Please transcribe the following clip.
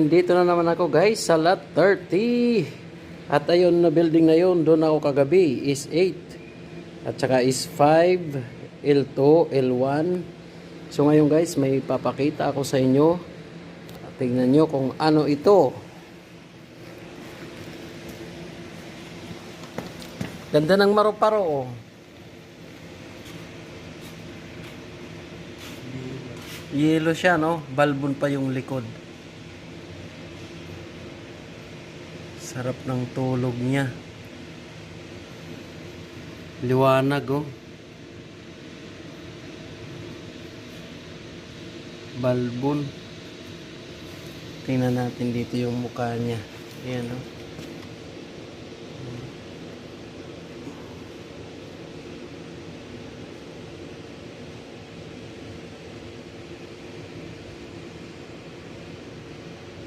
Dito na naman ako guys sa lot 30. At ayun na building na yun, doon ako kagabi is 8. At saka is 5, L2, L1. So ngayon guys, may papakita ako sa inyo. At tingnan nyo kung ano ito. Ganda ng maro-paro oh. Yellow siya no, balbon pa yung likod. Sarap ng tulog niya. Liwanag oh. Balbon. Tingnan natin dito yung mukha niya. Ayan oh.